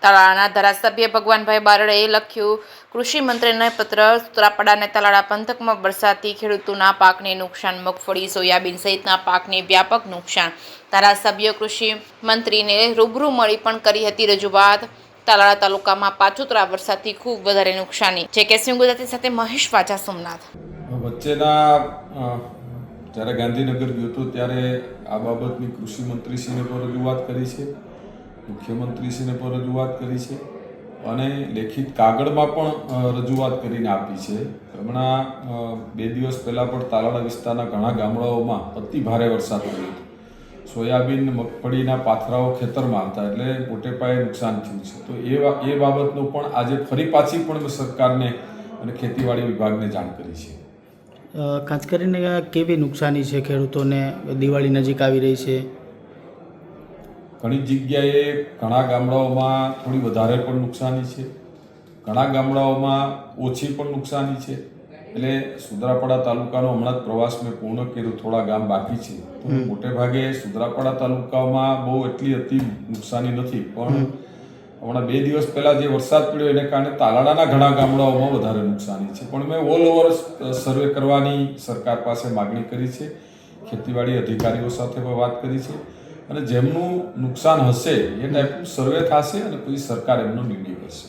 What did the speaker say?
તાલાળાના ધારાસભ્ય ભગવાનભાઈ બારડેએ લખ્યું કૃષિ મંત્રીને પત્ર। સૂત્રાપાડા અને તાલાળા પંથકમાં વરસાદથી ખેડૂતોના પાકને નુકસાન, મગફળી, સોયાબીન સહિતના પાકને વ્યાપક નુકસાન। ધારાસભ્ય કૃષિ મંત્રીને રૂબરૂ મળી પણ કરી હતી રજૂઆત। તાલાળા તાલુકામાં પાછોતરા વરસાદથી ખૂબ વધારે નુકસાની। જે કે ગુજરાતી સાથે મહેશ વાજા, સોમનાથ। વચ્ચેના જ્યારે ગાંધીનગર ગયો હતો ત્યારે આ બાબતની કૃષિ મંત્રીશ્રીને પણ રજૂઆત કરી છે, મુખ્યમંત્રીશ્રીને પણ રજૂઆત કરી છે અને લેખિત કાગળમાં પણ રજૂઆત કરીને આપી છે। હમણાં 2 દિવસ પહેલાં પણ તાલાળા વિસ્તારના ઘણા ગામડાઓમાં અતિ ભારે વરસાદ પડ્યો હતો। સોયાબીન, મગફળીના પાથરાઓ ખેતરમાં હતા, એટલે મોટે પાયે નુકસાન થયું છે। તો એ બાબતનું પણ આજે ફરી પાછી પણ સરકારને અને ખેતીવાડી વિભાગને જાણ કરી છે। ખાસ કરીને કેવી નુકસાની છે ખેડૂતોને? દિવાળી નજીક આવી રહી છે, ઘણી જગ્યાએ ઘણા ગામડાઓમાં થોડી વધારે પણ નુકસાની છે, ઘણા ગામડાઓમાં ઓછી પણ નુકસાની છે। એટલે સુત્રાપાડા તાલુકાનો હમણાં જ પ્રવાસ મેં પૂર્ણ કર્યો, થોડા ગામ બાકી છે। તો મોટે ભાગે સુત્રાપાડા તાલુકામાં બહુ એટલી અતિ નુકસાની નથી, પણ હમણાં 2 દિવસ પહેલાં જે વરસાદ પડ્યો એને કારણે તાલાળાના ઘણા ગામડાઓમાં વધારે નુકસાની છે। પણ મેં ઓલ ઓવર સર્વે કરવાની સરકાર પાસે માગણી કરી છે, ખેતીવાડી અધિકારીઓ સાથે પણ વાત કરી છે અને જેમનું નુકસાન હશે એ ટાઈપનું સર્વે થશે અને પછી સરકાર એમનો નિર્ણય કરશે।